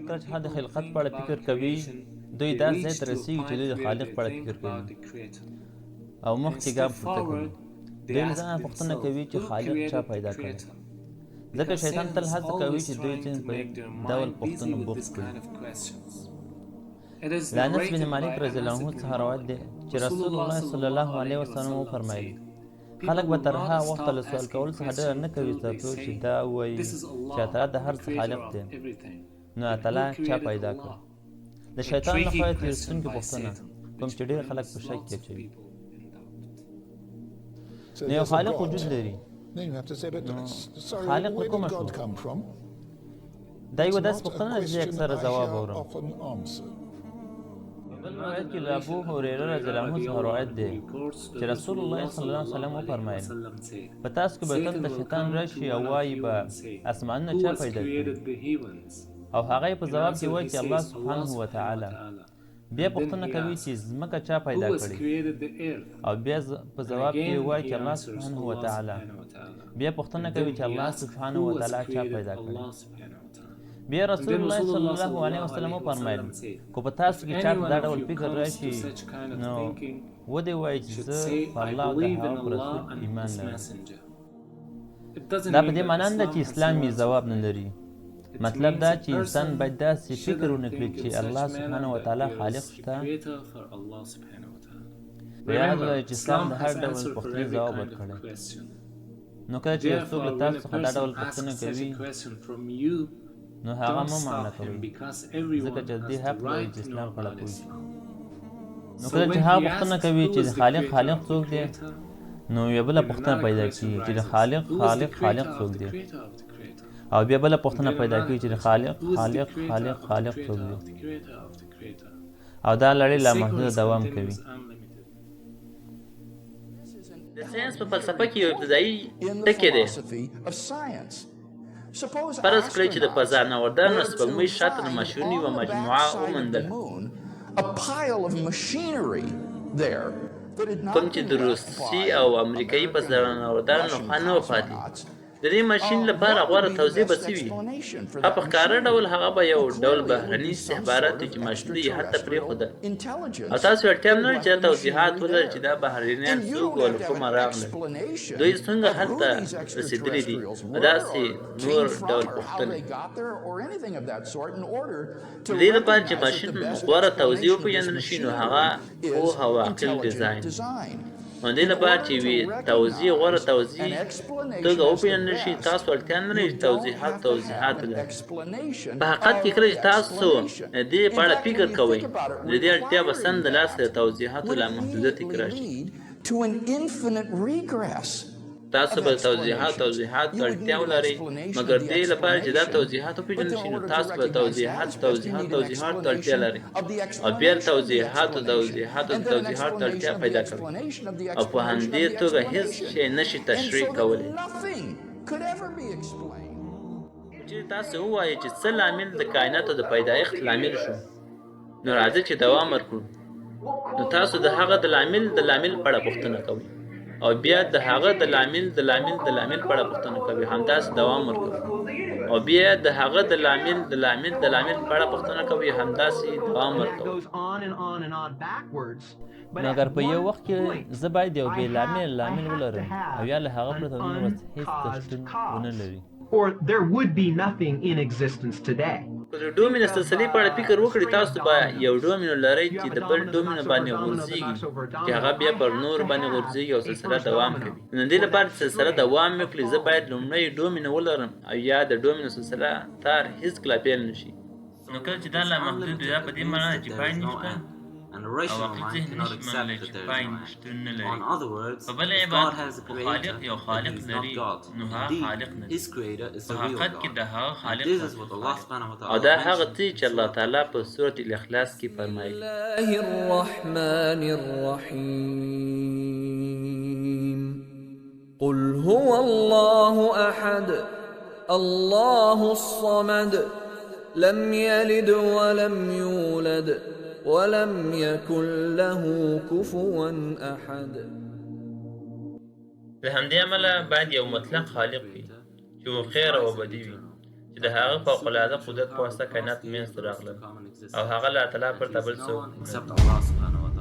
کله چې د خلقت په اړه فکر کوي دوی داسې ځای ته رسېږي چې دوی د خالق په اړه فکر کوي او مخکې ګام پورته کوي. دوی له ځانه پوښتنه کوي چې خالق چا پیدا کړی، ځکه شیطان تل هڅه کوي چې دوی ځین په ډول پوښتنو بوخت کړي. له انس بن مالک رضی الله عنه څخه روایت دی چې رسول الله صلی الله علیه وسلم وفرمایل خلک به تر هغه وخته له سوال کولو څخه ډډه نه کوي تر څو چې دا ووایي چې الله د هر څه خالق دی، نو الله چا پیدا کړ. د شیطان لخوا تېرېدونکې پوښتنه کوم چې ډېر خلک په شک کې اچوي. نو یو خالق وجود لري، خالق له کومه شو؟ دا یوه داسې پوښتنه ده چې اکثره ځواب اورم. بل روایت کې له ابو هریره رضی الله عنه څخه روایت دی چې رسول الله صلی الله علیه وسلم وفرمایل په تاسو کې به دلته شیطان راشي او وایي به اسمانونه چا پیدا کړي، او هغه یې په ځواب کې وایي چې الله سبحانه وتعالی. بیا پوښتنه کوي چې ځمکه چا پیدا کړې، او بیا په ځواب کې وایي چې الله سبحانه وتعالی. بیا پوښتنه کوي چې الله سبحانه وتعالی چا پیدا کړې. بیا رسول الله صلی الله علیه وسلم وفرمایل که په تاسو کې چاته دا ډول فکر راشي نو ودې وایي چې زه په الله او د هغه په رسول ایمان لرم. دا په دې معنا نه ده چې اسلام یې ځواب نه لري، مطلب دا چې انسان باید داسې فکر ونه کړي چې الله سبحانه وتعالی خالق شته. په یاد ولرئ چې اسلام د هر ډول پوښتنې ځواب ورکړی. نو کله چې یو څوک له تاسو څخه دا ډول پوښتنه کوي نو هغه مه معنا کوئ، ځکه چې دې حق لري چې اسلام په اړه پوه شي. نو کله چې هغه پوښتنه کوي چې د خالق څوک دی، نو یوه بله پوښتنه پیدا کېږي چې د خالق څوک دی، او بیا بله پوښتنه پیدا کېږي چې د خالق څوک دی، او دا لړۍ لامحدوده دوام کوي. د ساینس په فلسفه کې یو ابتدایي ټکی دی. فرض کړئ چې د فضا نوردانو سپوږمۍ شاته د ماشینونو یوه مجموعه وموندله، کوم چې د روسي او امریکایي فضا نوردانو لخوا نه وه پاتې. د دې ماشین لپاره غوره توضیح به څه وي؟ په ښکاره ډول هغه به یو ډول بهرني استخبارات وي چې ماشینونه یې هلته پرېښودل، او تاسو اړتیا نه لري چې دا توضیحات ولرئ چې دا بهرنیان څوک او له کومه راغلل، دوی څنګه هلته رسېدلي دي، او داسې نور ډول پوښتنې. د دې لپاره چې ماشین غوره توضیح وپېژندل شي نو هغه پوهه او عقل ډیزاین. نو دې لپاره چې یوې غوره توضیح توګه وپېژندل شي تاسو اړتیا نه لري چې توضیحات ولرئ. په حقیقت کې کله چې تاسو دې په اړه فکر کوئ د دې اړتیا به سمدلاسه د توضیحاتو لامحدودیت کې راشي. تاسو به توضیحات اړتیا ولرئ، مګر دې لپاره چې دا توضیحات وپېژندل شي نو تاسو به توضیحات اړتیا لرئ، او بیا توضیحات اړتیا پیدا کوئ، او په همدې توګه هیڅ شی نشي تشریح کولی. چې تاسو ووایئ چې څه لامل د کائناتو د پیدایښت لامل شو، نو راځئ چې دوام ورکړو. نو تاسو د هغه د لامل په اړه پوښتنه کوئ، او بیا د هغه د لامل په اړه پوښتنه کوي، همداسې دوام ورکوي، او بیا د هغه د لامل په اړه پوښتنه کوي، همداسې دوام ورکوي. مګر په یو وخت کې زه باید یو بې لامل ولرم، او یا له هغه پرته نور هېڅ شتون ونه لري. که د ډومینو سلسلې په اړه فکر وکړئ، تاسو به یو ډومینو لرئ چې د بل ډومینو باندې غورځېږي، چې هغه بیا پر نورو باندې غورځېږي او سلسله دوام کوي. نو دې لپاره چې سلسله دوام وکړي زه باید لومړی ډومینو ولرم، او یا د ډومینو سلسله تار هېڅکله پیل نه شي. نو کله چې دا لامحدود وي دا په دې معنا ده چې پای نشته، او عقل ذهن نشي منلی چې پای شتون نه لري. په بل عبارت که یو خالق لري نو هغه خالق نه دی، په حقیقت کې د هغه خالق او دا هغه څه چې الله تعالی په سورة الاخلاص کې فرمایي: الله الرحمن الرحیم قل هو الله احد الله الصمد لم يلد ولم يولد ولم يكن له كفوا احد. له همدې امله باید یو مطلق خالق وي چې و خیر او بدي وي، چې د هغه فوق العاده قدرت په واسطه کائنات منځته راغلل او هغه الله تعالی پرته بل څوک except Allah subhanahu wa